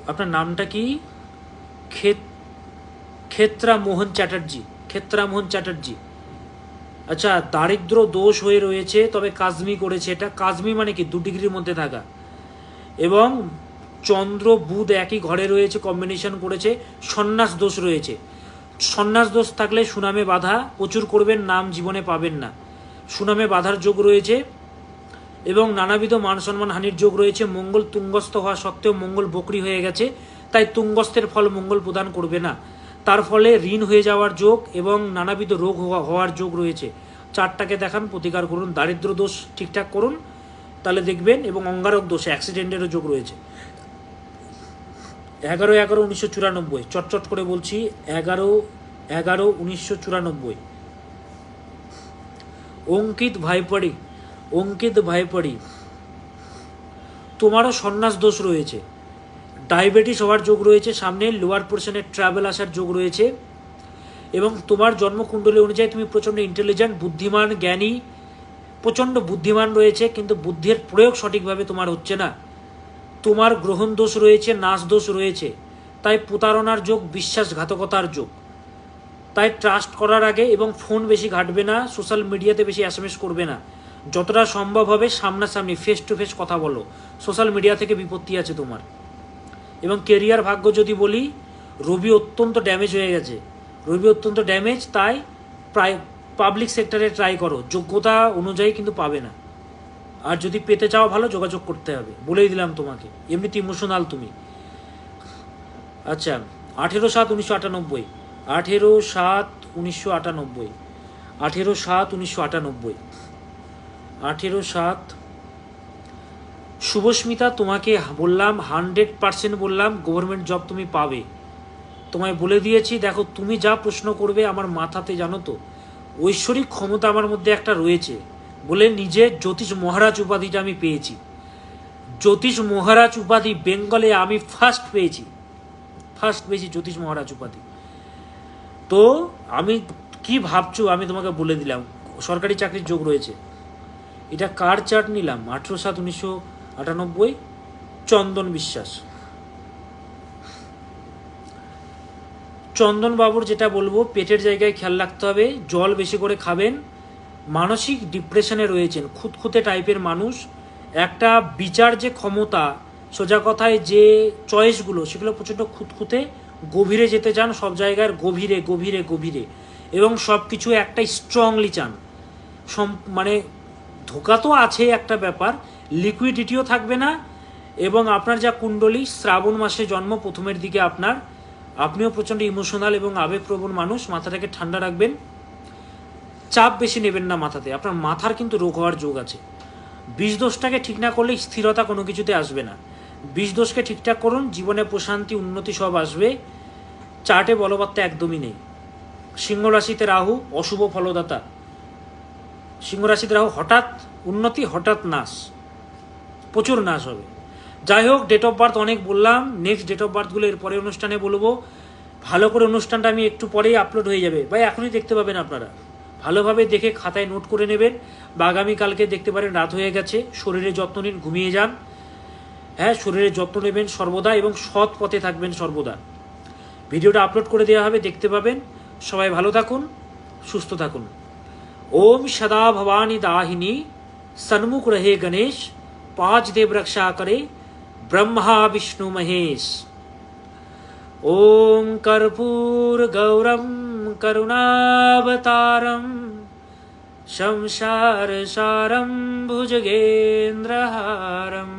আপনার নামটা কি? ক্ষেত্রা মোহন চ্যাটার্জি, ক্ষেত্রা মোহন চ্যাটার্জি। আচ্ছা, দারিদ্র দোষ হয়ে রয়েছে, তবে কাজমি করেছে। এটা কাজমি মানে কি? 2 ডিগ্রির মধ্যে থাকা। এবং চন্দ্র বুধ একই ঘরে রয়েছে, কম্বিনেশন করেছে। সন্ন্যাস দোষ রয়েছে। সন্ন্যাস দোষ থাকলে সুনামে বাধা, প্রচুর করবেন, নাম জীবনে পাবেন না। সুনামে বাধার যোগ রয়েছে এবং নানাবিধ মান সম্মান হানির যোগ রয়েছে। মঙ্গল তুঙ্গস্থ হওয়া সত্ত্বেও মঙ্গল বকরি হয়ে গেছে, তাই তুঙ্গস্থের ফল মঙ্গল প্রদান করবে না। তার ফলে ঋণ হয়ে যাওয়ার যোগ এবং নানাবিধ রোগ হওয়ার যোগ রয়েছে। চারটাকে দেখান, প্রতিকার করুন। দারিদ্র দোষ ঠিকঠাক করুন, তাহলে দেখবেন। এবং অঙ্গারক দোষ, অ্যাক্সিডেন্টেরও যোগ রয়েছে। 11/11/1994, চটচট করে বলছি, 11/11/1994। অঙ্কিত ভাইপড়ি, অঙ্কিত ভাইপড়ি, তোমারও সন্ন্যাস দোষ রয়েছে। ডায়াবেটিস হওয়ার যোগ রয়েছে, সামনে লোয়ার পোর্শনে ট্রাভেল আসার যোগ রয়েছে। এবং তোমার জন্মকুণ্ডলী অনুযায়ী তুমি প্রচণ্ড ইন্টেলিজেন্ট, বুদ্ধিমান, জ্ঞানী, প্রচণ্ড বুদ্ধিমান রয়েছে, কিন্তু বুদ্ধির প্রয়োগ সঠিকভাবে তোমার হচ্ছে না। তোমার গ্রহণ দোষ রয়েছে, নাশ দোষ রয়েছে, তাই প্রতারণার যোগ, বিশ্বাসঘাতকতার যোগ। তাই ট্রাস্ট করার আগে এবং ফোন বেশি ঘাটবে না, সোশ্যাল মিডিয়াতে বেশি এসএমএস করবে না। যতটা সম্ভব হবে সামনাসামনি ফেস টু ফেস কথা বলো। সোশ্যাল মিডিয়া থেকে বিপত্তি আছে তোমার। এবং কেরিয়ার ভাগ্য যদি বলি, রবি অত্যন্ত ড্যামেজ হয়ে গেছে, রবি অত্যন্ত ড্যামেজ, তাই প্রায় পাবলিক সেক্টরে ট্রাই করো, যোগ্যতা অনুযায়ী কিন্তু পাবে না। আর যদি পেতে চাও ভালো, যোগাযোগ করতে হবে, বলেই দিলাম তোমাকে, এমনিতে ইমোশনাল তুমি। আচ্ছা, 18/7/1998, 18/7/1998, 18/7/1998, 18/7। শুভস্মিতা, তোমাকে বললাম 100% বললাম গভর্নমেন্ট জব তুমি পাবে। তোমায় বলে দিয়েছি, দেখো তুমি যা প্রশ্ন করবে আমার মাথাতে জানো তো ঐশ্বরিক ক্ষমতা আমার মধ্যে একটা রয়েছে বলে নিজে জ্যোতিষ মহারাজ উপাধিটা আমি পেয়েছি। জ্যোতিষ মহারাজ উপাধি বেঙ্গলে আমি ফার্স্ট পেয়েছি জ্যোতিষ মহারাজ উপাধি। তো আমি কি ভাবছো আমি তোমাকে বলে দিলাম, সরকারি চাকরির যোগ রয়েছে। এটা কার চার্ট নিলাম? 18/7/1998, চন্দন বিশ্বাস। চন্দন বাবুর যেটা বলবো, পেটের জায়গায় খেয়াল রাখতে হবে, জল বেশি করে খাবেন। মানসিক ডিপ্রেশনে রয়েছেন, খুঁতখুঁতে টাইপের মানুষ। একটা বিচার যে ক্ষমতা, সোজা কথায় যে চয়েসগুলো, সেগুলো প্রচণ্ড খুঁতখুঁতে, গভীরে যেতে চান, সব জায়গার গভীরে গভীরে গভীরে, এবং সব কিছু একটা স্ট্রংলি চান। মানে ধোকা তো আছে একটা ব্যাপার, লিকুইডিটিও থাকবে না। এবং আপনার যা কুণ্ডলী, শ্রাবণ মাসে জন্ম, প্রথমের দিকে আপনিও প্রচণ্ড ইমোশনাল এবং আবেগপ্রবণ মানুষ। মাথাটাকে ঠান্ডা রাখবেন, চাপ বেশি নেবেন না মাথাতে। আপনার মাথার কিন্তু রোগ হওয়ার যোগ আছে। বীজ দোষটাকে ঠিক না করলে স্থিরতা কোনো কিছুতে আসবে না। বীজ দোষকে ঠিকঠাক করুন, জীবনে প্রশান্তি, উন্নতি সব আসবে। চার্টে বলবত্তা একদমই নেই। সিংহ রাশিতে রাহু, অশুভ ফলদাতা। সিংহ রাশিতে রাহু, হঠাৎ উন্নতি, হঠাৎ নাশ, প্রচুর নাশ হবে। যাই হোক, ডেট অফ বার্থ অনেক বললাম, নেক্সট ডেট অফ বার্থগুলো এর পরে অনুষ্ঠানে বলবো। ভালো করে অনুষ্ঠানটা আমি একটু পরেই আপলোড হয়ে যাবে, বা এখনই দেখতে পাবেন আপনারা। ভালোভাবে দেখে খাতায় নোট করে নেবেন, বা আগামীকালকে দেখতে পারেন, রাত হয়ে গেছে। শরীরের যত্ন নিন, ঘুমিয়ে যান। হ্যাঁ, শরীরের যত্ন নেবেন সর্বদা এবং সৎ পথে থাকবেন সর্বদা। ভিডিওটা আপলোড করে দেওয়া হবে, দেখতে পাবেন। সবাই ভালো থাকুন, সুস্থ থাকুন। ओम सदा भवानी दाहिनी, सन्मुख रहे गणेश, 5 देव रक्षा करे, ब्रह्मा विष्णु महेश। ओम कर्पूर गौरम करुणावतारम, संसार सारम भुजगेन्द्रहारम,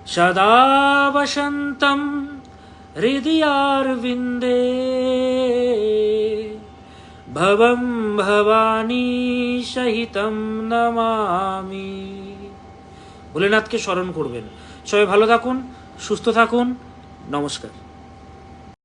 सदा वसंतम हृदयारविंदे, भवं भवानी सहितम नमामि। ভোলেনাথকে স্মরণ করবেন। সবাই ভালো থাকুন, সুস্থ থাকুন। নমস্কার।